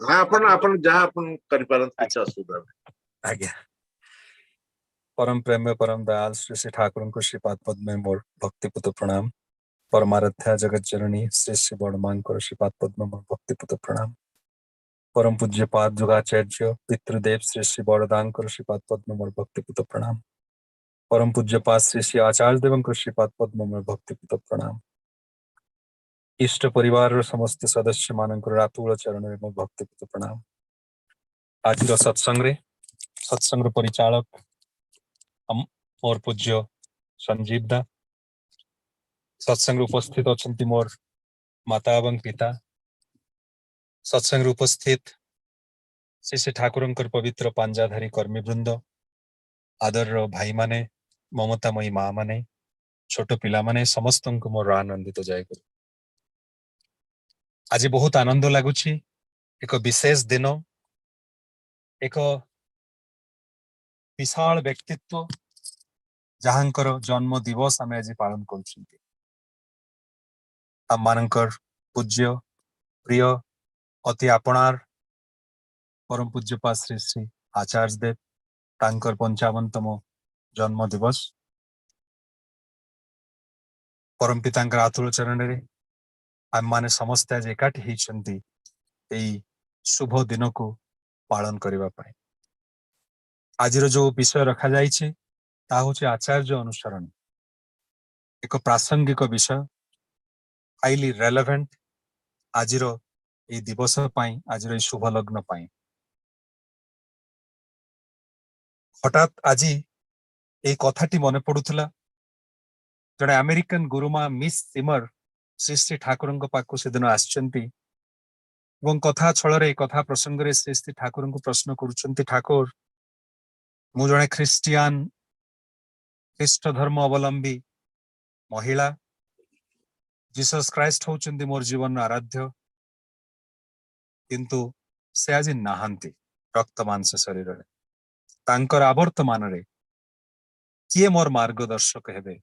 ଆପଣ ଆପଣ ଯାହା ଆପଣ କରିପାରନ୍ତି କିଛି ଅସୁବିଧା ନାହିଁ। आज्ञा परम प्रेम परम दयाल श्री श्री ठाकुर को श्रीपाद पद में मोर भक्तिपुत प्रणाम। परमाराध्या जगत जननी श्री श्री बड़मांकर श्रीपाद पद में मोर भक्तिपुत प्रणाम। परम पूज्य पाद जुगाचार्य पितृदेव श्री श्री बड़दांकर श्रीपाद पद में मोर भक्तिपुत प्रणाम। परम पूज्य पाद श्री श्री आचार्य देव श्रीपाद पद में मोर भक्तिपुत प्रणाम। इष्ट परिवार समस्त सदस्य मानकर रातुल चरण में मोर भक्तिपुत प्रणाम। आज सत्संग परिचालक मोर पूज्य संजीव दा, सत्संग उपस्थित अच्छा मोर माता एवं पिता, सत्संग उपस्थित श्री श्री ठाकुर पवित्र पांजाधारी कर्मीवृंद, आदर भाई माने, ममतामयी माँ माने, छोट पिला माने समस्त को मोर आनंदित जय गुरु। आज बहुत आनंद लगुच, एक विशेष दिन, एक विशाल व्यक्तित्व जहाँकर जन्म दिवस आम आज पालन कर पूज्य प्रिय अति आपणार परम पूज्यपा श्री श्री आचार्य देव तांकर 55तम जन्म दिवस परम पितांकर आतुल चरण रे आम माने समस्त आज एकाठी होइछंती एई शुभ दिन को पालन करबा पय। आज जो विषय रखा जाइछे ता होचे आचार्य अनुसरण, एक प्रासंगिक विषय, हाईली रेलेवेंट आज ये दिवस पाई, आज ये शुभ लग्न पाई। हठात आज ये कथाटी मन पड़ुला, जड़े अमेरिकन गुरुमा मिस सिमर श्री श्री ठाकुर पाक से दिन आसचंती कथा छल कथा प्रसंग रे श्री श्री ठाकुर को प्रश्न करुचंती, ठाकुर मु जड़े ख्रिस्टियान ख्रीष्ट धर्म अवलंबी महिला, जीसस क्राइस्ट होचंती मोर जीवन आराध्य, किंतु से आज नहांती रक्त मांस शरीर रे, तांकर आवर्तमान रे किए मोर मार्गदर्शक हेबे,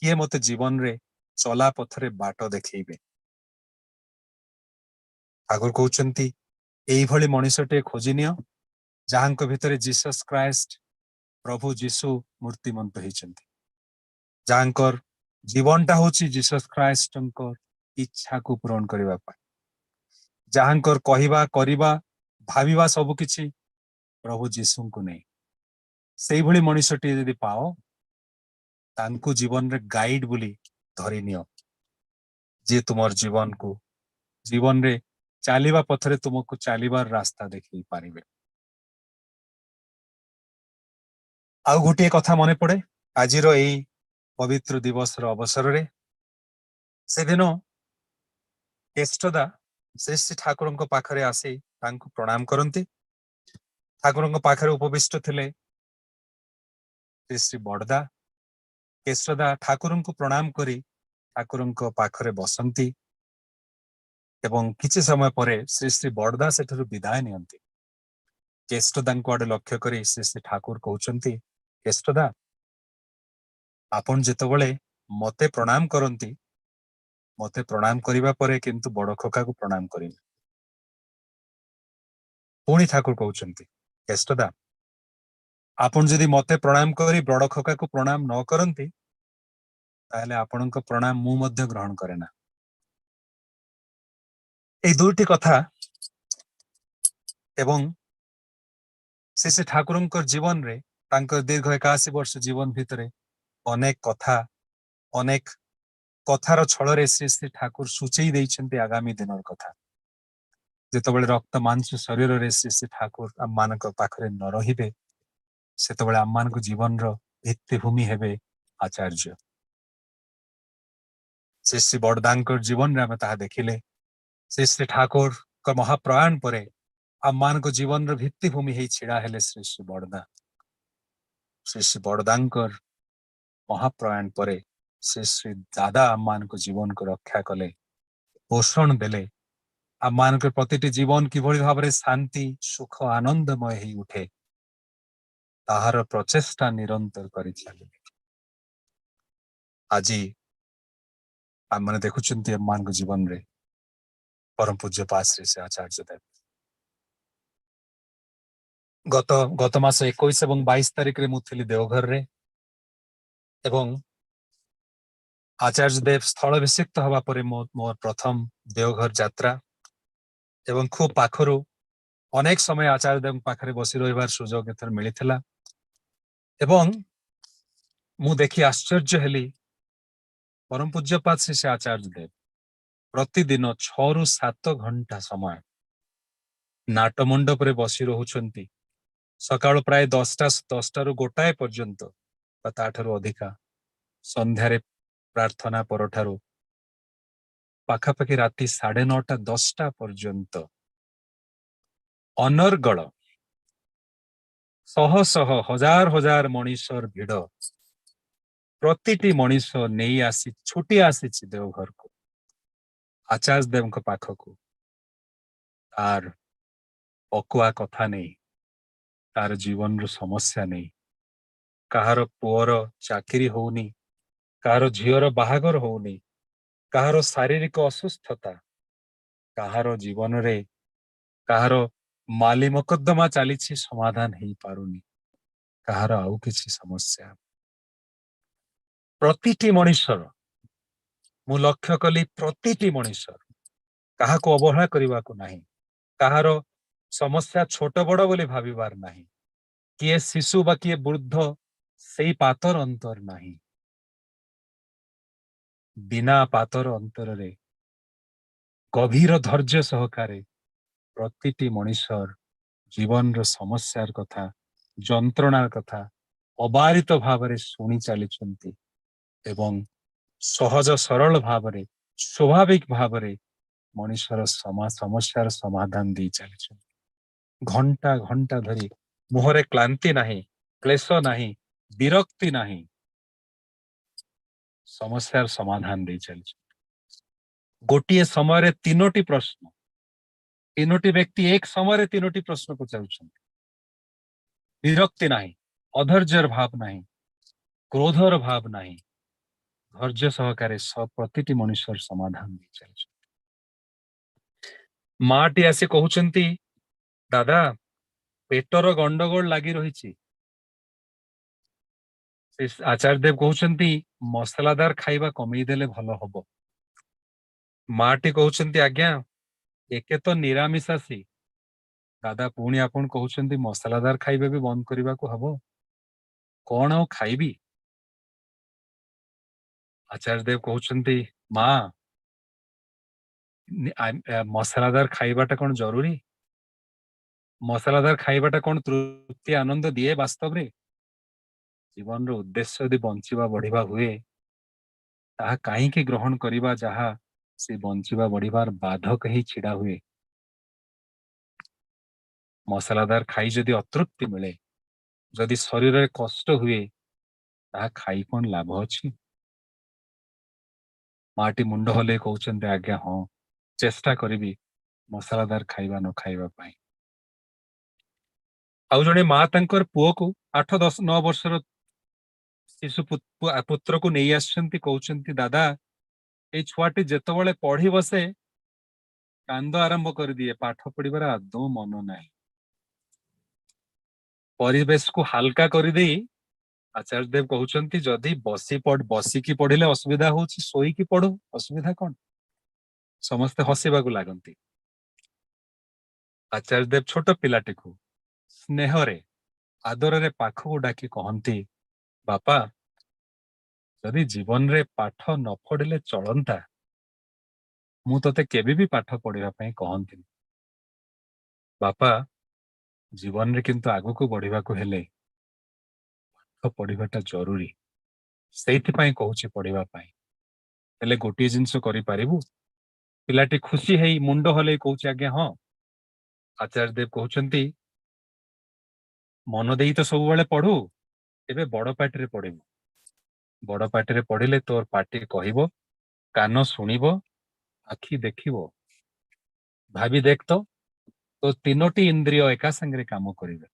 किए मते जीवन रे चला पथरे बाट देखैबे। ठाकुर कहउचंती एई भली मनुष्यटे खोजी नियो जहांक भितरे जीसस क्राइस्ट प्रभु जीशु मूर्तिमंत होइचंती, जहांकर जीवनटा होची जीसस क्राइस्टंकर इच्छा को पूरण करबा पाई, जहांकर कहिबा करिबा भाविबा सब किछि प्रभु जीशु को नहीं। सेई भली मनुष्यटे यदि पाओ तांको जीवन रे गाइड बोली धरि नियो, जे तुमर जीवन को जीवन रे चालीबा पथरे तुमको चालीबार रास्ता देखै पारिबे। आउ गोटे कथा मने पड़े आज पवित्र दिवस अवसर रे, से दिन केष्टदा श्री श्री ठाकुर पाखरे आसी तांको प्रणाम करती। ठाकुर पाखरे उपविष्ट थिले श्री श्री बड़दा। केष्टदा ठाकुर को प्रणाम करी ठाकुर पाखरे बसंती एवं किछि समय परे श्री श्री बड़दा सेठरु विदाय नियंती। केष्टदा को आड़े लक्ष्य करी श्री श्री ठाकुर कहउचंती, केष्टदा आपण जेतबळे मते प्रणाम करंती, मते प्रणाम करिबा परे किंतु बड़ खोका को प्रणाम करिना। पुणी ठाकुर कहउचंती, केष्टदा आपण जदि मते प्रणाम करी बड़ खोका को प्रणाम न करंती ताहले आपणक प्रणाम मु मध्य ग्रहण करेना। ए दुईटी कथा एवं श्री श्री ठाकुर जीवन रे तांकर दीर्घ 81 वर्ष जीवन भितरे अनेक कथा, अनेक कथार छल श्री श्री ठाकुर सूचई देइछन्ते आगामी दिन कथा। जेतबळे रक्त मांस शरीर रे श्री श्री ठाकुर आम मानक पाखरे न रहिबे सेतबळे आम मानक जीवन रो भित्तिभूमि हेबे आचार्य। श्री श्री बड़दांकर जीवन रे आम ताहा देखिले, श्री श्री ठाकुर का महाप्रयाण परे आम मानक जीवन रो भित्तिभूमि हेई छिड़ा हेले श्री श्री बड़दा। श्री श्री बड़दांकर महाप्रयाण परे श्री श्री दादा आम मानक जीवन को रक्षा कले, पोषण देले, आम मानक प्रतिटी जीवन किभଳି भाबरे शांति सुख आनंदमय ही उठे ताहार प्रचेष्टा निरंतर करि चलिले। आजी आम माने देखुचंती आम मानक जीवन रे परम पूज्य पाश्री से आचार्य देव गत मास 21 ଏବଂ 22 ତାରିଖରେ ମୁଁ ଥିଲି ଦେଓଘରରେ ଏବଂ ଆଚାର୍ଯ୍ୟ ଦେବ ସ୍ଥଳଭିଷିକ୍ତ ହେବା ପରେ ମୋ ପ୍ରଥମ ଦେଓଘର ଯାତ୍ରା ଏବଂ ଖୁବ ପାଖରୁ ଅନେକ ସମୟ ଆଚାର୍ଯ୍ୟ ଦେବଙ୍କ ପାଖରେ ବସି ରହିବାର ସୁଯୋଗ ଏଥର ମିଳିଥିଲା ଏବଂ ମୁଁ ଦେଖି ଆଶ୍ଚର୍ଯ୍ୟ ହେଲି ପରମ ପୂଜ୍ୟପାଦ ଶ୍ରୀ ଆଚାର୍ଯ୍ୟ ଦେବ ପ୍ରତିଦିନ 6 ରୁ 7 ଘଣ୍ଟା ସମୟ ନାଟ ମଣ୍ଡପରେ ବସି ରହୁଛନ୍ତି ସକାଳ ପ୍ରାୟ 10ଟାରୁ ଗୋଟାଏ ପର୍ଯ୍ୟନ୍ତ ବା ତାଠାରୁ ଅଧିକା ସନ୍ଧ୍ୟାରେ ପ୍ରାର୍ଥନା ପରଠାରୁ ପାଖାପାଖି ରାତି 9:30 10ଟା ପର୍ଯ୍ୟନ୍ତ ଅନର୍ଗଳ ଶହ ଶହ ହଜାର ହଜାର ମଣିଷର ଭିଡ଼ ପ୍ରତିଟି ମଣିଷ ନେଇ ଆସି ଛୁଟି ଆସିଛି ଦେଓଘରକୁ ଆଚାର୍ଯ୍ୟ ଦେବଙ୍କ ପାଖକୁ ତାର ଅକୁଆ କଥା ନେଇ ତାର ଜୀବନର ସମସ୍ୟା ନେଇ କାହାର ପୁଅର ଚାକିରି ହଉନି କାହାର ଝିଅର ବାହାଘର ହଉନି କାହାର ଶାରୀରିକ ଅସୁସ୍ଥତା କାହାର ଜୀବନରେ କାହାର ମାଲି ମକଦ୍ଦମା ଚାଲିଛି ସମାଧାନ ହେଇପାରୁନି କାହାର ଆଉ କିଛି ସମସ୍ୟା ପ୍ରତିଟି ମଣିଷର ମୁଁ ଲକ୍ଷ୍ୟ କଲି ପ୍ରତିଟି ମଣିଷର କାହାକୁ ଅବହେଳା କରିବାକୁ ନାହିଁ କାହାର ସମସ୍ୟା ଛୋଟ ବଡ଼ ବୋଲି ଭାବିବାର ନାହିଁ କିଏ ଶିଶୁ ବା କିଏ ବୃଦ୍ଧ ସେଇ ପାତର ଅନ୍ତର ନାହିଁ ବିନା ପାତର ଅନ୍ତରରେ ଗଭୀର ଧୈର୍ଯ୍ୟ ସହକାରେ ପ୍ରତିଟି ମଣିଷର ଜୀବନର ସମସ୍ୟାର କଥା ଯନ୍ତ୍ରଣାର କଥା ଅବାରିତ ଭାବରେ ଶୁଣି ଚାଲିଛନ୍ତି ଏବଂ ସହଜ ସରଳ ଭାବରେ ସ୍ୱାଭାବିକ ଭାବରେ ମଣିଷର ସମସ୍ୟାର ସମାଧାନ ଦେଇ ଚାଲିଛନ୍ତି ଘଣ୍ଟା ଘଣ୍ଟା ଧରି ମୁହଁରେ କ୍ଳାନ୍ତି ନାହିଁ କ୍ଲେଶ ନାହିଁ ବିରକ୍ତି ନାହିଁ ସମସ୍ୟାର ସମାଧାନ ଦେଇ ଚାଲିଛନ୍ତି ଗୋଟିଏ ସମୟରେ 3ଟି ପ୍ରଶ୍ନ 3ଟି ବ୍ୟକ୍ତି ଏକ ସମୟରେ 3ଟି ପ୍ରଶ୍ନ ପଚାରୁଛନ୍ତି ବିରକ୍ତି ନାହିଁ ଅଧୈର୍ଯ୍ୟର ଭାବ ନାହିଁ କ୍ରୋଧର ଭାବ ନାହିଁ ଧୈର୍ଯ୍ୟ ସହକାରେ ପ୍ରତିଟି ମଣିଷର ସମାଧାନ ଦେଇ ଚାଲିଛନ୍ତି ମାଟି ଆସି କହୁଛନ୍ତି ଦାଦା ପେଟର ଗଣ୍ଡଗୋଳ ଲାଗି ରହିଛି ଆଚାର୍ଯ୍ୟ ଦେବ କହୁଛନ୍ତି ମସଲାଦାର ଖାଇବା କମେଇ ଦେଲେ ଭଲ ହବ ମାଟି କହୁଛନ୍ତି ଆଜ୍ଞା ଏକେ ତ ନିରାମିଷାଶୀ ଦାଦା ପୁଣି ଆପଣ କହୁଛନ୍ତି ମସଲାଦାର ଖାଇବା ବି ବନ୍ଦ କରିବାକୁ ହବ କଣ ଆଉ ଖାଇବି ଆଚାର୍ଯ୍ୟ ଦେବ କହୁଛନ୍ତି ମା ମସଲାଦାର ଖାଇବାଟା କଣ ଜରୁରୀ ମସଲାଦାର ଖାଇବାଟା କଣ ତୃପ୍ତି ଆନନ୍ଦ ଦିଏ ବାସ୍ତବରେ ଜୀବନର ଉଦ୍ଦେଶ୍ୟ ଯଦି ବଞ୍ଚିବା ବଢିବା ହୁଏ ତାହା କାହିଁକି ଗ୍ରହଣ କରିବା ଯାହା ସେ ବଞ୍ଚିବା ବଢିବାର ବାଧକ ହିଁ ଛିଡା ହୁଏ ମସଲାଦାର ଖାଇ ଯଦି ଅତୃପ୍ତି ମିଳେ ଯଦି ଶରୀରରେ କଷ୍ଟ ହୁଏ ତାହା ଖାଇ କଣ ଲାଭ ଅଛି ମାଟି ମୁଣ୍ଡ ହଲେଇ କହୁଛନ୍ତି ଆଜ୍ଞା ହଁ ଚେଷ୍ଟା କରିବି ମସଲାଦାର ଖାଇବା ନ ଖାଇବା ପାଇଁ ଆଉ ଜଣେ ମା ତାଙ୍କର ପୁଅକୁ 8-10-9 ବର୍ଷର ଶିଶୁ ପୁତ୍ରକୁ ନେଇ ଆସିଛନ୍ତି କହୁଛନ୍ତି ଦାଦା ଏଇ ଛୁଆଟି ଯେତେବେଳେ ପଢି ବସେ କାନ୍ଦ ଆରମ୍ଭ କରିଦିଏ ପାଠ ପଢିବାର ଆଦୌ ମନ ନାହିଁ ପରିବେଶକୁ ହାଲକା କରିଦେଇ ଆଚାର୍ଯ୍ୟ ଦେବ କହୁଛନ୍ତି ଯଦି ବସିକି ପଢିଲେ ଅସୁବିଧା ହଉଛି ଶୋଇକି ପଢୁ ଅସୁବିଧା କଣ ସମସ୍ତେ ହସିବାକୁ ଲାଗନ୍ତି ଆଚାର୍ଯ୍ୟ ଦେବ ଛୋଟ ପିଲାଟିକୁ ସ୍ନେହରେ ଆଦରରେ ପାଖକୁ ଡାକି କହନ୍ତି ବାପା ଯଦି ଜୀବନରେ ପାଠ ନ ପଢିଲେ ଚଳନ୍ତା ମୁଁ ତତେ କେବେ ବି ପାଠ ପଢିବା ପାଇଁ କହନ୍ତିନି ବାପା ଜୀବନରେ କିନ୍ତୁ ଆଗକୁ ବଢିବାକୁ ହେଲେ ପାଠ ପଢିବାଟା ଜରୁରୀ ସେଇଥିପାଇଁ କହୁଛି ପଢିବା ପାଇଁ ହେଲେ ଗୋଟିଏ ଜିନିଷ କରିପାରିବୁ ପିଲାଟି ଖୁସି ହେଇ ମୁଣ୍ଡ ହଲେଇ କହୁଛି ଆଜ୍ଞା ହଁ ଆଚାର୍ଯ୍ୟ ଦେବ କହୁଛନ୍ତି ମନ ଦେଇ ତ ସବୁବେଳେ ପଢୁ ଏବେ ବଡ ପାଟିରେ ପଢିବୁ ବଡ ପାଟିରେ ପଢିଲେ ତୋର ପାଟି କହିବ କାନ ଶୁଣିବ ଆଖି ଦେଖିବ ଭାବି ଦେଖ ତ 3ଟି ଇନ୍ଦ୍ରିୟ ଏକା ସାଙ୍ଗରେ କାମ କରିବେ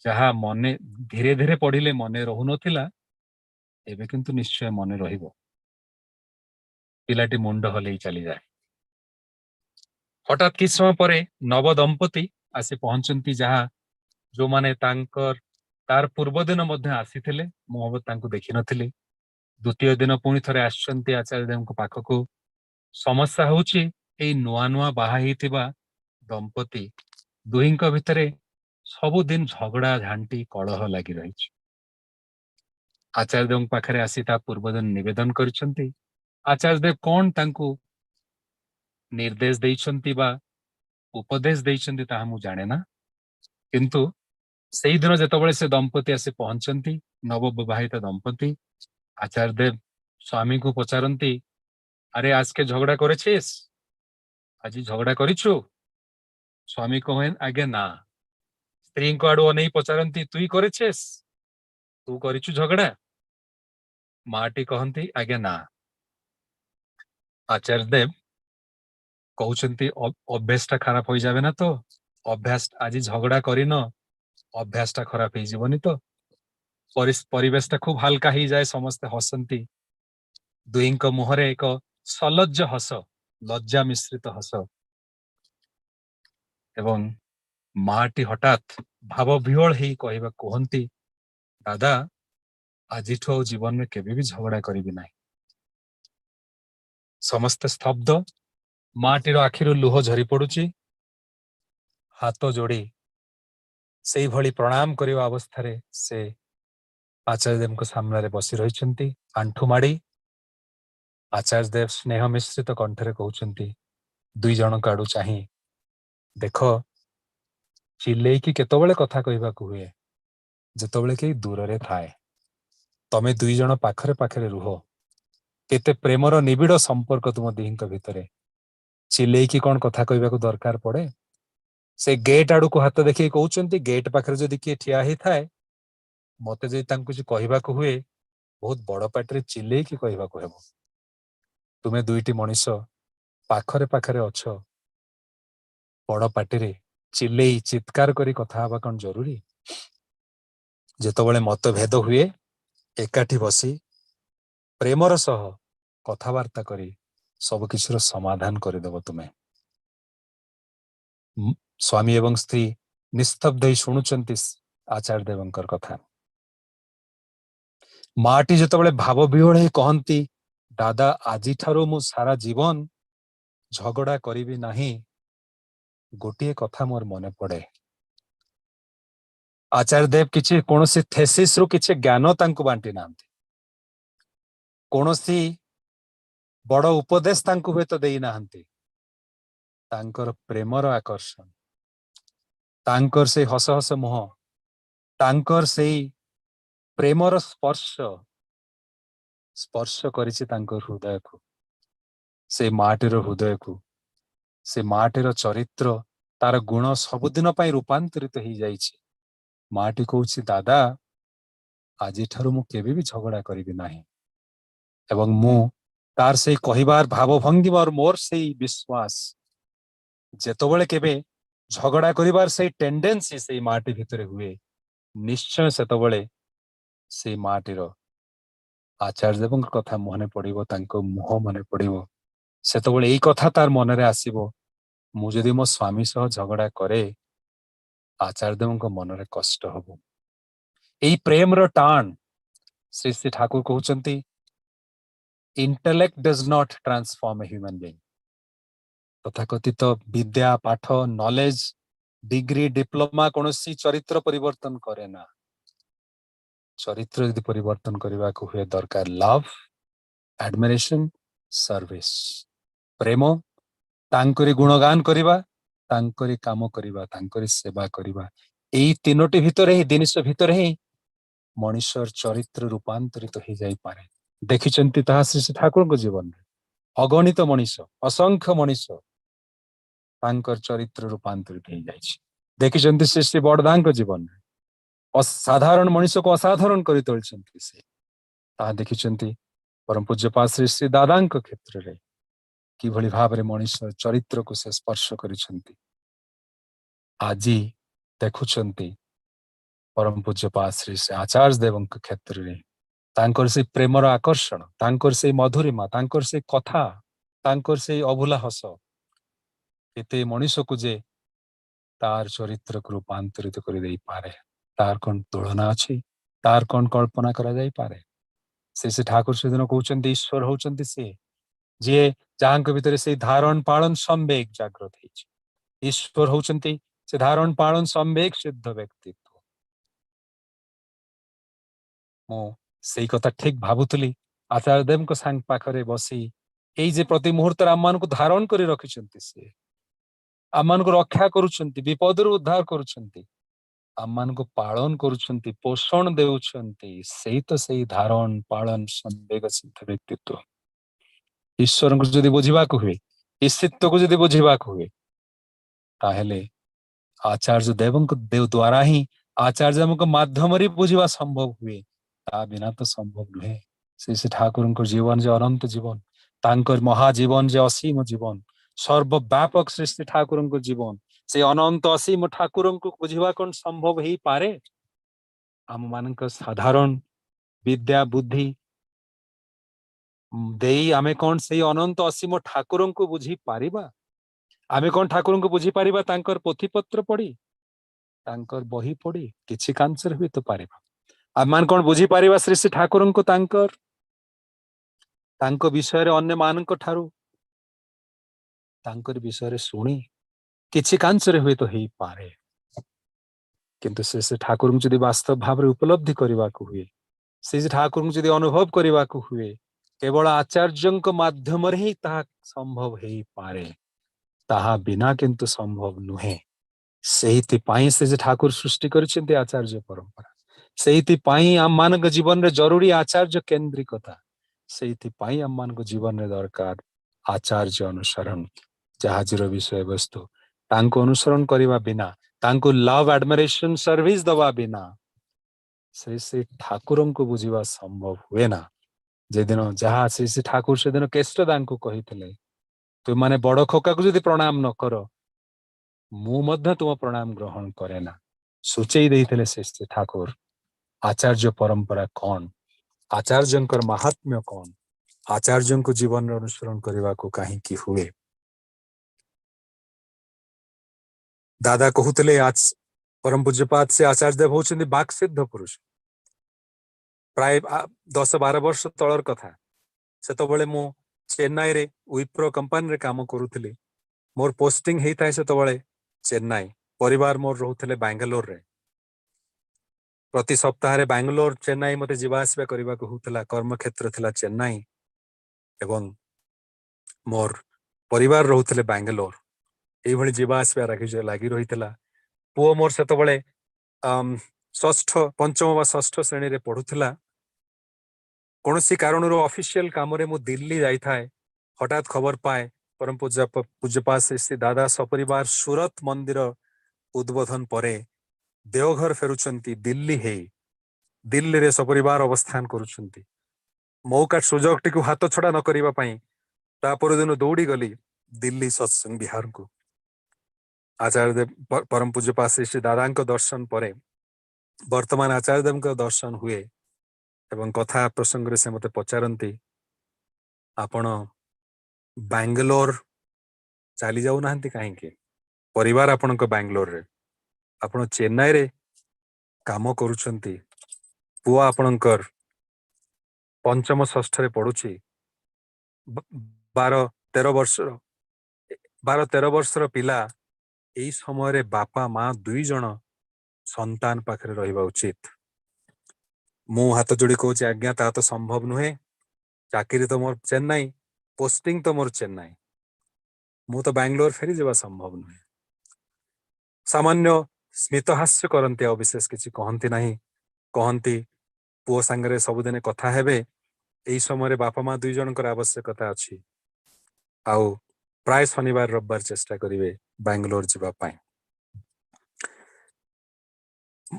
ଯାହା ମନେ ଧୀରେ ଧୀରେ ପଢିଲେ ମନେ ରହୁନଥିଲା ଏବେ କିନ୍ତୁ ନିଶ୍ଚୟ ମନେ ରହିବ ପିଲାଟି ମୁଣ୍ଡ ହଲେଇ ଚାଲିଯାଏ ହଠାତ୍ କିଛି ସମୟ ପରେ ନବ ଦମ୍ପତି ଆସି ପହଞ୍ଚନ୍ତି ଯାହା जो माने तार पूर्व दिन मध्य आसीथिले मोहम्मद तांको देखि नथिले द्वितीय दिन पुणी थरे आछंती आचार्य देवଙ୍କ पाखକୁ समस्या होउची एई नुआ नुआ बाहा हेतिबा दंपति दुहिंक भितरे सबुदिन झगड़ा झांटी कलह लागि रहिछि आचार्य देवଙ୍କ पाखरे आसी ता पूर्व दिन निवेदन करिसंती आचार्य देव कोन तांको निर्देश देइछंती बा उपदेश देइछंती ताहा मु जाने ना किंतु सेई दिन जेतबळे से दंपति आसी पहुंचंती नवविवाहित दंपति आचार्य देव स्वामी को पचारंती अरे आज के झगड़ा करेछिस आज झगड़ा करिछु स्वामी कहेन आगे ना स्त्री को आडू अनै पचारंती तुई करेछिस तू करिछु झगड़ा माटी कहंती आगे ना आचार्य देव कहउछंती अभ्यासटा खराब होई जावे ना तो अभ्यास आज झगड़ा करिन अभ्यासटा खराब होई जीवनी तो परिवेशटा खूब हल्का ही जाए समस्ते हसंती दुईंक मुहरे एक सलज्ज हस लज्जा मिश्रित हस एवं माटी हठात भाव विह्वल ही कहबा कहंती दादा आजिठो जीवन में केबे भी झगड़ा करिबि नाही समस्त स्तब्ध माटीर आखिरु लुह झरी पडुची हाथ जोड़ी सेई भली प्रणाम करिवा अवस्था से आचार्य देव सामने बसी रही आंठु माड़ी आचार्य देव स्नेह मिश्रित कंठरे कहउछंती दुई जन आडू चाही देख चिल्ले कि केतबेले कथा कहबाकू हुए जेतबेले के दूर रे थाए तमे दुई जन पाखरे पाखरे रुह केते प्रेमर निबिड़ संपर्क तुम दिहिंक भितरे चिल्ले कि कौन कथा कहबाकू दरकार पड़े से गेट आड़ू को हाथ देखिए कहउछंती गेट पाखरे जदि किए ठिया ही थाए मते जदि तांको जे कहबाकू हुए बहुत बड़ पाटरे चिल्ले कि कहबाकू हेबो तुमे दुईटी मनीष पाखरे पाखरे अछ बड़ पाटिरे चिल्ले चित्कार करी कथा हवा कौन जरूरी जेतबेले मतभेद हुए एकाठी बसी प्रेमर सह कथावार्ता करी सब किछिर समाधान करदेव तुमे स्वामी एवं स्त्री निस्तब्ध ही शुणुचंती आचार्य देवंकर कथा माटी जेतबेले भाव विह्वल ही कहंती दादा आजी ठारो मु सारा जीवन झगड़ा करिबि नाही गोटिए कथा मोर मने पड़े आचार्य देव किछि कोनोसी थेसिस रु किछि ज्ञान तांको बांटी नांती कोनोसी बड़ उपदेश तांको हुए तो देई नाहंती तांकर प्रेमर आकर्षण तांकर से हस हस मुह तांकर से प्रेमर स्पर्श स्पर्श करिछि तांकर हृदय को से माटीर हृदय को से माटीर चरित्र तार गुण सबुदिन पई रूपांतरित हो जाइछि माटी कहउछि दादा आजी ठारू मु केबे भी झगड़ा करिबि नाही एवं मु तार से कहिबार भाव भंगी और मोर से विश्वास जेतबेले केबे झगड़ा करिबार से टेंडेंसी से माटी भितरे हुए निश्चय सेतबेले से माटीर आचार्य देव कथा मने पड़िबो तांको मुह मने पड़िबो सेतबेले एई कथा तार मनरे आसीबो मु जदि मो स्वामी सह झगड़ा करे आचार्य देव मनरे कष्ट हबो एई प्रेम रो टाण श्री श्री ठाकुर कहउचंती intellect does not transform a human being तथाकथित विद्या पाठ नॉलेज डिग्री डिप्लोमा कोनोसी चरित्र परिवर्तन करे ना चरित्र यदि परिवर्तन करने को हुए दरकार लव एडमिरेशन सर्विस प्रेम तांकरी गुणगान करिबा तांकरी काम करिबा तांकरी सेवा करिबा एई तीनोटी भितर ही जिनिस भितर ही मनुष्यर चरित्र रूपांतरित हो जाई पारे देखिचंती ताहा श्री ठाकुर को जीवन में अगणित मनीष असंख्य मनीष तांकर चरित्र रूपांतरित हो जाइछि देखिचंती श्री श्री बड़दांग जीवन में असाधारण मनुष्य को असाधारण करी तोलछंती से ताहा देखिचंती परम पूज्यपाद श्री श्री दादांक क्षेत्र रे कि भली भाव रे मनुष्य चरित्र को से स्पर्श करिसंती आजी देखुचंती परम पूज्यपाद श्री श्री आचार्य देवंक क्षेत्र रे तांकर से प्रेमर आकर्षण तांकर से मधुरिमा तांकर से कथा तांकर से अभुला हस केते मनुष्य को जे तार चरित्र को रूपांतरित कर दे पारे तार कौन तुलना अच्छी तार कौन कल्पना करा जाई पारे से ठाकुर से दिन कहते ईश्वर होचंती से जे जहां भितर से धारण पालन संवेग जागृत है ईश्वर होचंती से धारण पालन संवेग सिद्ध व्यक्तित्व मो सेई कथा ठीक भाबुतली आचार्य देव को सांग पाखरे बसी एई जे प्रति मुहूर्त आम मान को धारण कर रखिछंती से आम मान को रक्षा करुछंती विपदरु उद्धार करुछंती आम मान को पालन करुछंती पोषण देउछंती सेई तो सेई धारण पालन संवेग सिद्ध व्यक्तित्व ईश्वर को जदि बुझिबा को हुए ईश्वित्व को जदि बुझिबा को हुए ताहेले आचार्य देव देव द्वारा ही आचार्य माध्यम बुझा संभव हुए ता बिना तो संभव नुहे श्री ठाकुर जीवन जे अनंत जीवन तांकर महाजीवन जे असीम जीवन सर्वव्यापक श्री ठाकुर जीवन से अनंत असीम ठाकुर को बुझा कौन संभव ही पारे आम मान साधारण विद्या बुद्धि देई आमे कौन से अनंत असीम ठाकुर को बुझी पारिबा आमे कौन ठाकुर को बुझी पारिबा तांकर पोथीपत्र पढ़ी तांकर बही पढ़ी किछि कांसर हुई तो पारिबा आम मान कौन बुझी पारिबा श्री श्री ठाकुर को तांको विषय रे अन्य मानक ठारू तांकर विषय रे सुनी किछि कांसर हुई तो ही पारे किंतु श्री श्री ठाकुर को जदि वास्तव भाव रे उपलब्धि करबा को हुए श्री श्री ठाकुर को जदि अनुभव करबा को हुए केवल आचार्य माध्यम रे ही ताहा संभव ही पारे ताहा बिना किंतु संभव नुहे सेहितिपाई से ठाकुर सृष्टि करिसेंती आचार्य परंपरा सेहितिपाई आम मान जीवन रे जरूरी आचार्य केंद्रिकता सेहितिपाई आम मान जीवन रे दरकार आचार्य अनुसरण जहाजर विषय वस्तु तांको अनुसरण करने बिना तांको लव एडमिरेशन सर्विस दवा बिना श्री श्री ठाकुर को बुझा संभव हुए ना जे दिन जहाँ श्री श्री ठाकुर से दिन केष्टदा को कही तुम माने बड़ खोका को जदि प्रणाम न कर मु मध्य तुम प्रणाम ग्रहण करे ना सूचई देइथिले श्री ठाकुर आचार्य परंपरा कौन आचार्य महात्म्य कौन आचार्य को जीवन अनुसरण करने को कहीं की हुए दादा कहते आज परम पूज्यपाद से आचार्य देव होचंदी बाक सिद्ध पुरुष प्राय 10-12 वर्ष तलर कथा से मु चेन्नई रे विप्रो कंपनी रे काम करूथली मोर पोस्टिंग हेई थाए से चेन्नई परिवार मोर रोहुथले बेंगलोर रे प्रति सप्ताह रे बेंगलोर चेन्नई मते जीवा आसबा करबा को होतला कर्म क्षेत्र थिला चेन्नई एवं मोर परिवार रोहुथले बेंगलोर एई भली जीवा आसबा लागि रहितला पुओ मोर सेतबळे षष्ठ पंचम वा षष्ठ श्रेणी रे पढुथला कोनोसी कारणरो ऑफिशियल काम रे मु दिल्ली जाई थाए हठात खबर पाए परम पूज्यपाद श्री दादा सपरिवार सूरत मंदिर उद्बोधन परे देवघर फेरुचंती दिल्ली है दिल्ली रे सपरिवार अवस्थान करुचंती मौका सुजोग टी हाथ छड़ा न करिबा पई ता पर दिन दौड़ी गली दिल्ली सत्संग बिहार को आचार्य देव परम पूज्यपाद श्री दादा दर्शन परे वर्तमान आचार्य देव दर्शन हुए एवं कथा प्रसंग रे से मते पचारंती आपण बेंगलोर चली जाऊ नाहंती कहीं परिवार आपण बेंगलोर रे आपण चेन्नई रे काम करुचंती पुआ आपणकर पंचम षष्ठ रे पढुची 12-13 वर्षर पिला एई समय रे बापा माँ दुई जन संतान पाखरे रहिबा उचित मु हाथ जोड़ी कहूँ आज्ञा ता तो संभव नुहे चाकरी तो मोर चेन्नई पोस्टिंग तो मोर चेन्नई मु तो बेंगलोर फेरी जावा संभव नुहे सामान्य स्मितहास्य करती आ विशेष किसी कहती ना कहती पुओ सांगे सबुदिन कथा हेबे एई समय बापा माँ दुई जनकर आवश्यकता अच्छी आउ प्राय शनिवार रविवार चेष्टा करिवे बेंगलोर जीवा पाई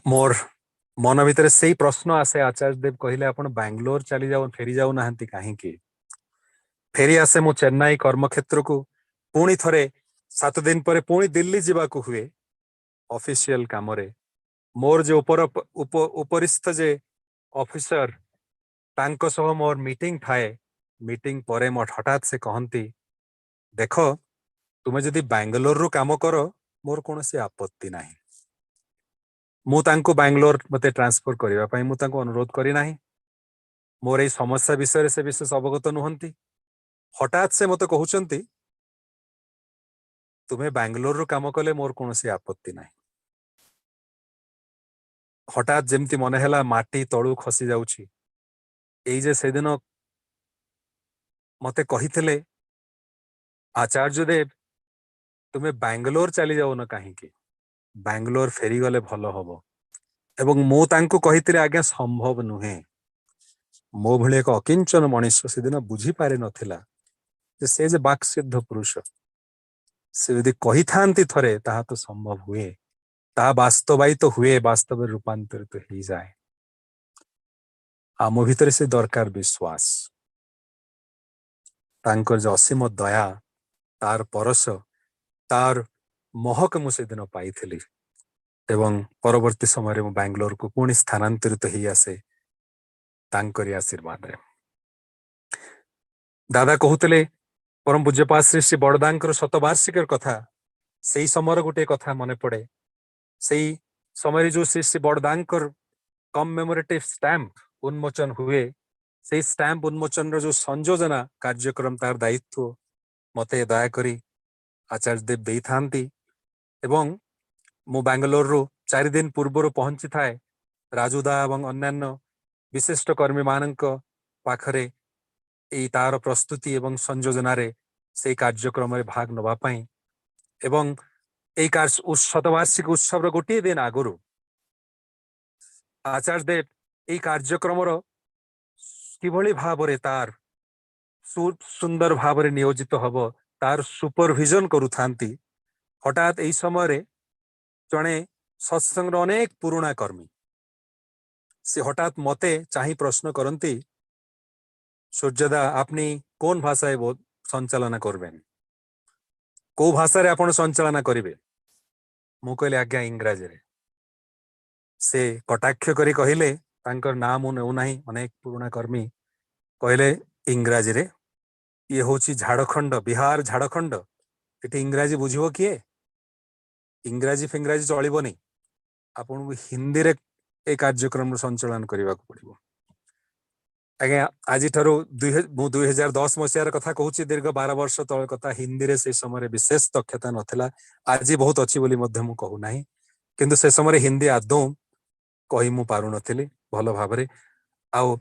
मोर मन भितर से प्रश्न आसे आचार्य देव कहले आपण बेंगलोर चली जाऊ फेरी जाऊ नाहंती कहीं फेरी आसे मु चेन्नई कर्म क्षेत्र को पुणी थरे 7 दिन पर पुणी दिल्ली जीवा को हुए ऑफिशियल काम रे मोर जे उपरिस्थ जे ऑफिसर तांको सह मोर मीटिंग थाए मीटिंग परे मोर हठात से कहंती देखो तुम्हें जदि बेंगलोर रू काम करो मोर कोनोसी आपत्ति नाही। मु तांको बैंगलोर मते ट्रांसफर करिवा पई मु तांको अनुरोध करी नाही। मोर एई समस्या विषय से विशेष अवगत नुहंती। हठात से मते कहउचंती तुम्हें बैंगलोर रो काम कले मोर कोनोसी आपत्ति नाही। हठात जेमती मने हैला माटी तळु खसी जाउछि। एई जे सेदिन मते कहिथिले आचार्य देव तुम्हें बैंगलोर चली जाओ न काहे की बैंगलोर फेरी गले भलो हबो। एवं मु तांको कहिथिले आज्ञा संभव नुहे। मो भले एक अकिंचन मनुष्य सेदिन बुझी पारे नथिला जे से जे बाक सिद्ध पुरुष से यदि कही थांती थरे ताहा तो संभव हुए, ताहा वास्तवायित तो हुए, वास्तव रूपांतरित तो ही जाए। आम भितर से दरकार विश्वास, तांकर जो असीम दया, तार परस, तार महक मु सेदिन पाइथिली। एवं परवर्ती समय मु बैंगलोर को पुणी स्थानांतरित ही आसे तांकरी आशीर्वाद रे। दादा कहूतले परम पूज्यपाद श्री श्री बड़दांकर शतवार्षिक कथा, सेई समर गोटे कथा मने पड़े। सेई समय जो श्री श्री बड़दांकर कमेमोरेटिव स्टैंप उन्मोचन हुए, सेई स्टैंप उन्मोचन रो जो संयोजना कार्यक्रम तार दायित्व मते दया करी आचार्य देव देई थांती। एवं मु बैंगलोर रो 4 दिन पूर्व पहुंची थाए राजुदा एवं अन्यान्य विशिष्ट कर्मी मानक पाखरे एई तार प्रस्तुति एवं संयोजना रे से कार्यक्रम रे भाग नबा पई। एवं एई शतवार्षिक उत्सव रो गोटे दिन आगुरु आचार्य देव एई कार्यक्रम रो किभली भाबरे तार सुंदर भाबरे नियोजित हबो तार सुपरविजन करू थांती। हठात एई समय रे जणे सत्संग अनेक पुराणा कर्मी से हठात मते चाही प्रश्न करती, सूर्यदा आपनी कौन भाषा संचालना करबेन, को भाषा रे आपण संचालना करिवे? मु कहले आज्ञा इंग्राजी रे। से कटाक्ष करी कहिले, तांकर नाम मु नेउ नाही, अनेक पुराणा कर्मी कहले इंग्राजी रे, ये होची झाड़खंड, बिहार झाड़खंड, एटी इंग्राजी बुझिबो किए? इंग्राजी फिंग्राजी चलिबोनी, आपन हिंदी रे ए कार्यक्रम संचालन करने को पड़ो। आज्ञा आज 2010 मसीहार कथा कहूँ, दीर्घ 12 वर्ष तल कथा। हिंदी रे से समय विशेष दक्षता नथिला, आज बहुत अच्छी बोली मध्य मु कहू नाही, किंतु से समय हिंदी आदौ कही मु पारु नथिली भल भाबरे। आउ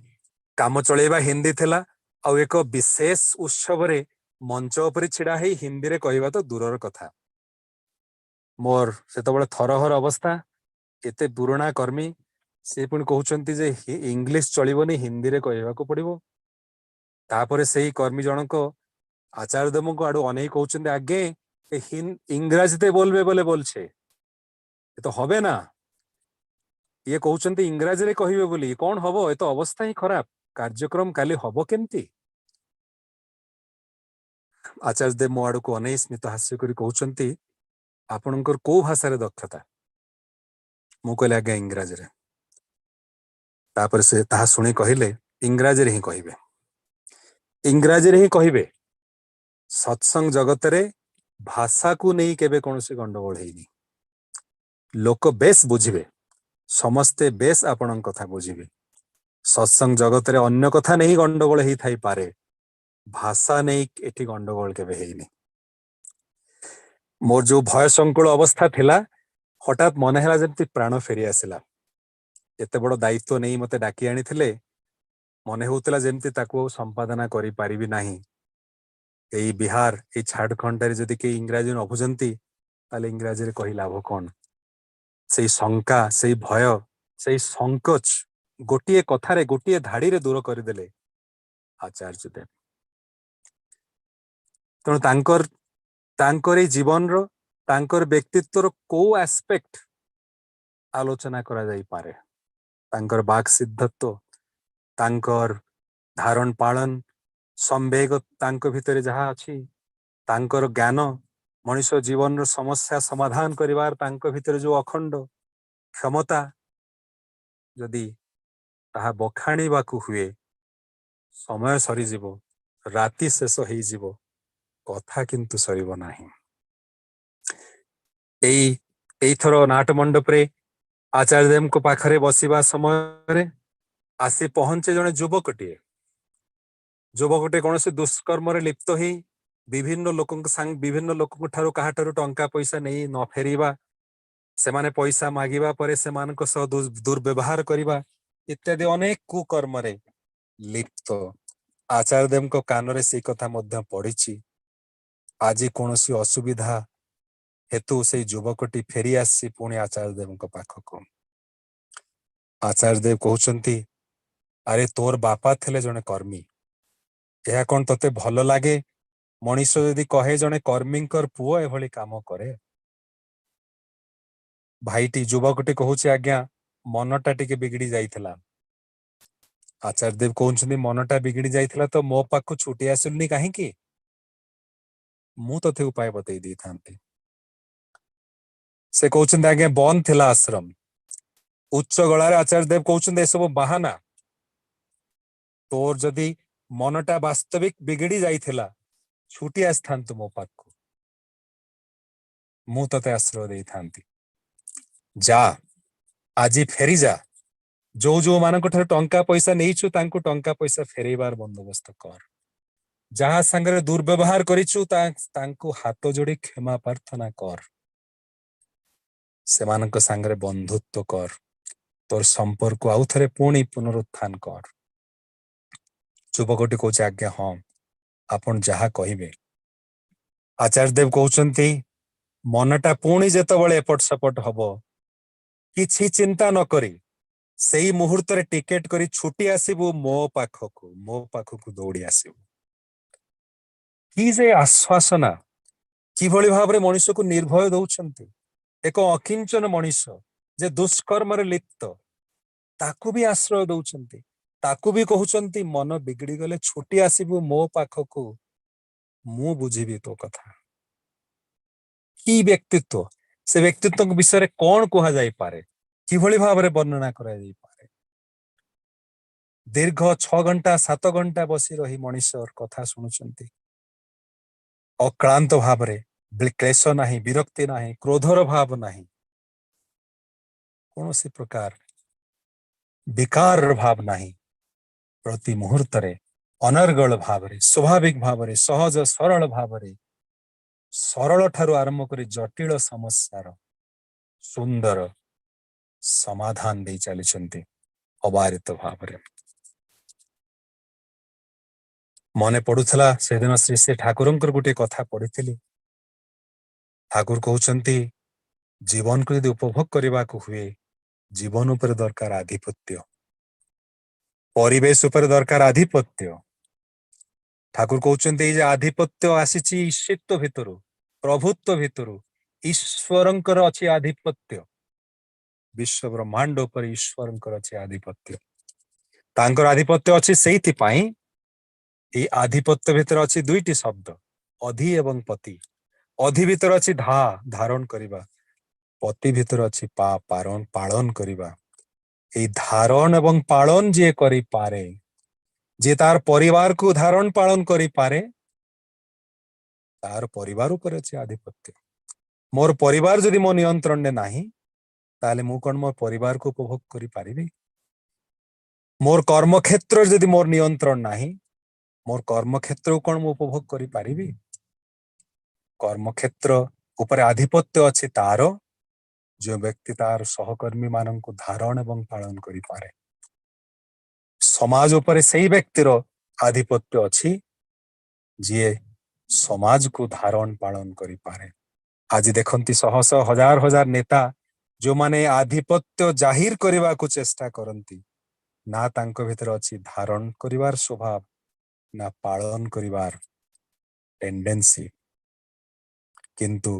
काम चलेबा हिंदी थिला, आउ एक विशेष उत्सव रे मंच उपरे छिड़ा हे हिंदी रे कहबा तो दूरर कथा। मोर सेतबेले थरहर अवस्था, एते पुराणा कर्मी से पुणी कहउचंती जे इंग्लिश चलिबोनी, हिंदी रे कहबा को पड़िबो। तापरे सेही कर्मी जनक आचार्य देव को आडू अनेक कहउचंती आगे इंग्राजी ते बोलबे बोले बोलछे, ये तो हबे ना। ये कहउचंती इंग्राजी रे कहिबे बोली, कोन हबो? ए तो अवस्था ही खराब, कार्यक्रम काली हबो केमती? आचार्य देव मो आडू को अनेक स्मित हास्य करी कहउचंती आपनकर को भाषा रे दक्षता? मु कहले आगे इंग्राजी रे। तापर से ताहा सुनी कहिले इंग्राजी रे ही कहिबे, इंग्राजी रे ही कहिबे। सत्संग जगत रे भाषा को नहीं केबे कोनोसी गंडगोल हेइनी। लोक बेस बुझिबे, समस्ते बेस आपन कथा बुझिबे। सत्संग जगत रे अन्य कथा नहीं गंडगोल हेइ थाई पारे, भाषा नहीं एठी गंडगोल केबे हेइनी। मोर जो भय संकुल अवस्था थिला, हठात मन हैला जेमति प्राण फेरी आसिला। एते बड़ दायित्व नहीं मते डाकी आनी थिले, मने होतला जेमति ताको संपादना करी पारिबी नाही। एई बिहार एई झारखंड रे जदि के इंग्राजी न बुझंती ताले इंग्राजी रे कहि लाभ कोन? सेई शंका, सेई भय, सेई संकोच गोटिए कथारे गोटिए धाड़ी रे दूर करि देले आचार्य देव। तण तांकर एई जीवन रो, तांकर व्यक्तित्व रो को एस्पेक्ट आलोचना करा जाई पारे? तांकर बाक सिद्धत्व, तांकर धारण पालन, संवेग तांको भितरे जहा अछि, तांकर ज्ञान, मनुष्य जीवन समस्या समाधान करिवार तांको भितरे जो अखंड क्षमता, जदि ताहा बखाणी बाकु हुए समय सरी जीवो, राति शेष हेइ जीवो, कथा किंतु सरीब नाही। ଏଇଥର ନାଟ ମଣ୍ଡପରେ ଆଚାର୍ଯ୍ୟ ଦେବଙ୍କ ପାଖରେ ବସିବା ସମୟରେ ଆସି ପହଞ୍ଚେ ଜଣେ ଯୁବକଟିଏ କୌଣସି ଦୁଷ୍କର୍ମରେ ଲିପ୍ତ ହେଇ ବିଭିନ୍ନ ଲୋକଙ୍କ ଠାରୁ କାହାଠାରୁ ଟଙ୍କା ପଇସା ନେଇ ନ ଫେରିବା, ସେମାନେ ପଇସା ମାଗିବା ପରେ ସେମାନଙ୍କ ସହ ଦୁର୍ବ୍ୟବହାର କରିବା ଇତ୍ୟାଦି ଅନେକ କୁକର୍ମରେ ଲିପ୍ତ। ଆଚାର୍ଯ୍ୟ ଦେବଙ୍କ କାନରେ ସେଇ କଥା ମଧ୍ୟ ପଡିଛି। ଆଜି କୌଣସି ଅସୁବିଧା ହେତୁ ସେଇ ଯୁବକଟି ଫେରି ଆସିଛି ପୁଣି ଆଚାର୍ଯ୍ୟ ଦେବଙ୍କ ପାଖକୁ। ଆଚାର୍ଯ୍ୟ ଦେବ କହୁଛନ୍ତି, ଆରେ ତୋର ବାପା ଥିଲେ ଜଣେ କର୍ମୀ, ଏହା କଣ ତତେ ଭଲ ଲାଗେ? ମଣିଷ ଯଦି କହେ ଜଣେ କର୍ମୀଙ୍କର ପୁଅ ଏଭଳି କାମ କରେ। ଭାଇଟି ଯୁବକଟି କହୁଛି, ଆଜ୍ଞା ମନଟା ଟିକେ ବିଗିଡି ଯାଇଥିଲା। ଆଚାର୍ଯ୍ୟ ଦେବ କହୁଛନ୍ତି, ମନଟା ବିଗିଡି ଯାଇଥିଲା ତ ମୋ ପାଖକୁ ଛୁଟି ଆସିଲୁନି କାହିଁକି? ମୁଁ ତତେ ଉପାୟ ବତେଇ ଦେଇଥାନ୍ତି। ସେ କହୁଛନ୍ତି, ଆଜ୍ଞା ବନ୍ଦ ଥିଲା ଆଶ୍ରମ। ଉଚ୍ଚ ଗଳାରେ ଆଚାର୍ଯ୍ୟ ଦେବ କହୁଛନ୍ତି, ଏସବୁ ବାହାନା। ତୋର ଯଦି ମନଟା ବାସ୍ତବିକ ବିଗିଡି ଯାଇଥିଲା, ଛୁଟି ଆସିଥାନ୍ତୁ ମୋ ପାଖକୁ, ମୁଁ ତତେ ଆଶ୍ରୟ ଦେଇଥାନ୍ତି। ଯା, ଆଜି ଫେରିଯା। ଯୋଉ ମାନଙ୍କ ଠାରୁ ଟଙ୍କା ପଇସା ନେଇଛୁ ତାଙ୍କୁ ଟଙ୍କା ପଇସା ଫେରେଇବାର ବନ୍ଦୋବସ୍ତ କର। ଯାହା ସାଙ୍ଗରେ ଦୁର୍ବ୍ୟବହାର କରିଛୁ ତାଙ୍କୁ ହାତ ଯୋଡି କ୍ଷମା ପ୍ରାର୍ଥନା କର। ସେମାନଙ୍କ ସାଙ୍ଗରେ ବନ୍ଧୁତ୍ୱ କର। ତୋର ସମ୍ପର୍କ ଆଉ ଥରେ ପୁଣି ପୁନରୁତ୍ଥାନ କର। ଯୁବକଟି କହୁଛି, ଆଜ୍ଞା ହଁ, ଆପଣ ଯାହା କହିବେ। ଆଚାର୍ଯ୍ୟ ଦେବ କହୁଛନ୍ତି, ମନଟା ପୁଣି ଯେତେବେଳେ ଏପଟ ସେପଟ ହବ, କିଛି ଚିନ୍ତା ନ କରି ସେଇ ମୁହୂର୍ତ୍ତରେ ଟିକେଟ କରି ଛୁଟି ଆସିବୁ ମୋ ପାଖକୁ ଦୌଡ଼ି ଆସିବୁ। କି ଯେ ଆଶ୍ୱାସନା, କିଭଳି ଭାବରେ ମଣିଷକୁ ନିର୍ଭୟ ଦଉଛନ୍ତି। ଏକ ଅକିଞ୍ଚନ ମଣିଷ ଯେ ଦୁଷ୍କର୍ମରେ ଲିପ୍ତ, ତାକୁ ବି ଆଶ୍ରୟ ଦଉଛନ୍ତି। ତାକୁ ବି କହୁଛନ୍ତି, ମନ ବିଗିଡି ଗଲେ ଛୁଟି ଆସିବୁ ମୋ ପାଖକୁ, ମୁଁ ବୁଝିବି ତୋ କଥା। କି ବ୍ୟକ୍ତିତ୍ୱ! ସେ ବ୍ୟକ୍ତିତ୍ୱଙ୍କ ବିଷୟରେ କଣ କୁହାଯାଇପାରେ? କିଭଳି ଭାବରେ ବର୍ଣ୍ଣନା କରାଯାଇପାରେ? ଦୀର୍ଘ 6 ଘଣ୍ଟା 7 ଘଣ୍ଟା ବସି ରହି ମଣିଷର କଥା ଶୁଣୁଛନ୍ତି। ଅକ୍ଳାନ୍ତ ଭାବରେ, କ୍ଲେଶ ନାହିଁ, ବିରକ୍ତି ନାହିଁ, କ୍ରୋଧର ଭାବ ନାହିଁ, କୌଣସି ପ୍ରକାର ବିକାରର ଭାବ ନାହିଁ। ପ୍ରତି ମୁହୂର୍ତ୍ତରେ ଅନର୍ଗଳ ଭାବରେ, ସ୍ୱାଭାବିକ ଭାବରେ, ସହଜ ସରଳ ଭାବରେ, ସରଳ ଠାରୁ ଆରମ୍ଭ କରି ଜଟିଳ ସମସ୍ୟାର ସୁନ୍ଦର ସମାଧାନ ଦେଇ ଚାଲିଛନ୍ତି ଅବାରିତ ଭାବରେ। ମନେ ପଡୁଥିଲା ସେଦିନ ଶ୍ରୀ ଶ୍ରୀ ଠାକୁରଙ୍କର ଗୋଟିଏ କଥା ପଢିଥିଲି। ଠାକୁର କହୁଛନ୍ତି, ଜୀବନକୁ ଯଦି ଉପଭୋଗ କରିବାକୁ ହୁଏ, ଜୀବନ ଉପରେ ଦରକାର ଆଧିପତ୍ୟ, ପରିବେଶ ଉପରେ ଦରକାର ଆଧିପତ୍ୟ। ଠାକୁର କହୁଛନ୍ତି, ଏଇ ଯେ ଆଧିପତ୍ୟ ଆସିଛି ଈଶ୍ୱିତ୍ୱ ଭିତରୁ, ପ୍ରଭୁତ୍ୱ ଭିତରୁ, ଈଶ୍ୱରଙ୍କର ଅଛି ଆଧିପତ୍ୟ। ବିଶ୍ୱ ବ୍ରହ୍ମାଣ୍ଡ ଉପରେ ଈଶ୍ୱରଙ୍କର ଅଛି ଆଧିପତ୍ୟ। ତାଙ୍କର ଆଧିପତ୍ୟ ଅଛି ସେଇଥିପାଇଁ ଏଇ ଆଧିପତ୍ୟ ଭିତରେ ଅଛି ଦୁଇଟି ଶବ୍ଦ, ଅଧି ଏବଂ ପତି। ଅଧି ଭିତରେ ଅଛି ଧାରଣ କରିବା, ପତି ଭିତରେ ଅଛି ପାଳନ କରିବା। ଏଇ ଧାରଣ ଏବଂ ପାଳନ ଯିଏ କରିପାରେ, ଯିଏ ତାର ପରିବାରକୁ ଧାରଣ ପାଳନ କରିପାରେ, ତାର ପରିବାର ଉପରେ ଅଛି ଆଧିପତ୍ୟ। ମୋର ପରିବାର ଯଦି ମୋ ନିୟନ୍ତ୍ରଣରେ ନାହିଁ, ତାହେଲେ ମୁଁ କଣ ମୋ ପରିବାରକୁ ଉପଭୋଗ କରିପାରିବି? ମୋର କର୍ମକ୍ଷେତ୍ର ଯଦି ମୋର ନିୟନ୍ତ୍ରଣ ନାହିଁ, ମୋର କର୍ମକ୍ଷେତ୍ରକୁ କଣ ମୁଁ ଉପଭୋଗ କରିପାରିବି? କର୍ମକ୍ଷେତ୍ର ଉପରେ ଆଧିପତ୍ୟ ଅଛି ତାର, ଯେଉଁ ବ୍ୟକ୍ତି ତାର ସହକର୍ମୀ ମାନଙ୍କୁ ଧାରଣ ଏବଂ ପାଳନ କରିପାରେ। ସମାଜ ଉପରେ ସେଇ ବ୍ୟକ୍ତିର ଆଧିପତ୍ୟ ଅଛି ଯିଏ ସମାଜକୁ ଧାରଣ ପାଳନ କରିପାରେ। ଆଜି ଦେଖନ୍ତି ଶହ ଶହ ହଜାର ହଜାର ନେତା ଯେଉଁମାନେ ଆଧିପତ୍ୟ ଜାହିର କରିବାକୁ ଚେଷ୍ଟା କରନ୍ତି, ନା ତାଙ୍କ ଭିତରେ ଅଛି ଧାରଣ କରିବାର ସ୍ୱଭାବ, ନା ପାଳନ କରିବାର ଟେଣ୍ଡେନ୍ସି। କିନ୍ତୁ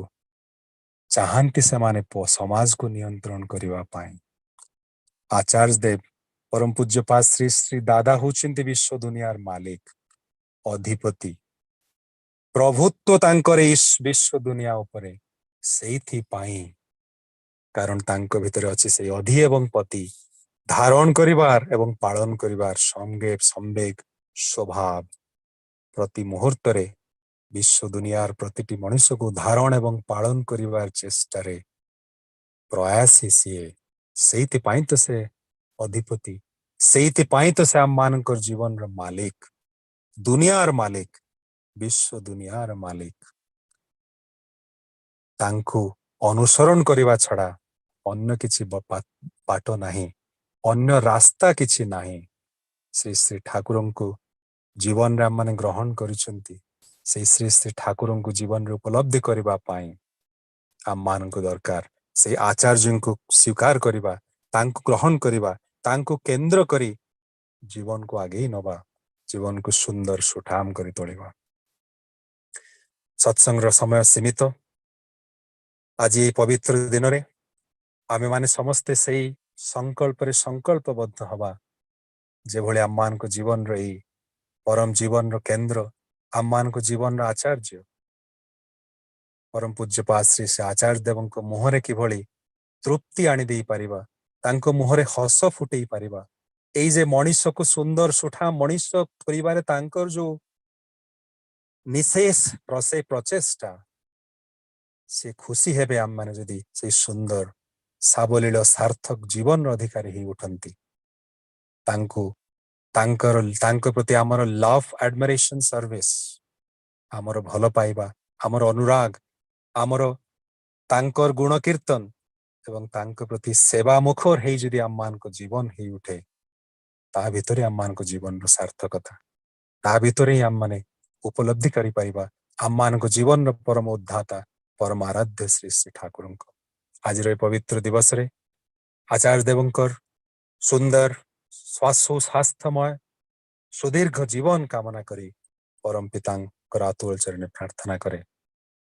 ଚାହାନ୍ତି ସେମାନେ ସମାଜକୁ ନିୟନ୍ତ୍ରଣ କରିବା ପାଇଁ। ଆଚାର୍ଯ୍ୟ ଦେବ ପରମ ପୂଜ୍ୟପାଦ ଶ୍ରୀ ଶ୍ରୀ ଦାଦା ହଉଛନ୍ତି ବିଶ୍ୱ ଦୁନିଆର ମାଲିକ, ଅଧିପତି। ପ୍ରଭୁତ୍ୱ ତାଙ୍କର ବିଶ୍ୱ ଦୁନିଆ ଉପରେ ସେଇଥିପାଇଁ, କାରଣ ତାଙ୍କ ଭିତରେ ଅଛି ସେଇ ଅଧି ଏବଂ ପତି, ଧାରଣ କରିବାର ଏବଂ ପାଳନ କରିବାର ସମ୍ବେଗ ସ୍ୱଭାବ। ପ୍ରତି ମୁହୂର୍ତ୍ତରେ विश्व दुनियार प्रतिटी मनुष्य को धारण एवं पालन करिवार चेष्टारे प्रयासी सीए सेइथिपाई तो से अधिपति सेइथिपाई तो से आम मानकर जीवन र मालिक दुनियार मालिक विश्व दुनियार मालिक तांकु अनुसरण करिवा छड़ा अन्य किछि बाट नाही अन्य रास्ता किछि नाही श्री श्री ठाकुरन को जीवन रे आम माने ग्रहण करिसंती से श्री श्री ठाकुरन को जीवन रे उपलब्धि करिवा पाई आम मान को दरकार से आचार्य को स्वीकार करिवा तांको ग्रहण करिवा तांको केंद्र करी जीवन को आगे नवा जीवन को सुंदर सुठाम करी तोड़िबा सत्संग रो समय सीमित आज ये पवित्र दिन रे आमे माने समस्ते सही संकल्प रे संकल्पबद्ध हवा जे भले आम मान को जीवन रही परम जीवन रो केंद्र आम मान को जीवन रो आचार्य परम पूज्य श्री से आचार्य देव मुहरे किभली तृप्ति आनी दे पारिबा तांको मुहरे हस फुटई पारिबा एई जे मनीष को सुंदर सुठा मनीष करिबारे तांकर जो निशेष प्रचेष्टा से खुशी हेबे आम माने जदि से सुंदर साबलील सार्थक जीवन अधिकारी ही उठंती तांको तांकर प्रति आमर लव एडमिरेशन सर्विस आमर भल पाइबा आमर अनुराग आमर तांकर गुण कीर्तन एवं तांक प्रति सेवा मुखर हे जदि आम मान को जीवन ही उठे ता भितरे आम मान को जीवन रो सार्थकता ता भितरे ही आम माने उपलब्धि करि पाइबा आम मान को जीवन रो परम उद्धाता परम आराध्य श्री श्री ठाकुर को आज रे पवित्र दिवस रे आचार्य देवंकर सुंदर स्वास्थ्यमय सुदीर्घ जीवन कामना करी परम पितांकर आतुल चरण प्रार्थना करे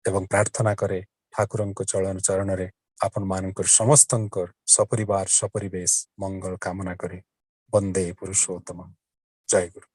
एवं प्रार्थना करे ठाकुर चरण रे आपण मानकर समस्तंकर सपरिवार सपरिवेश मंगल कामना करे वंदे पुरुषोत्तम जय गुरु।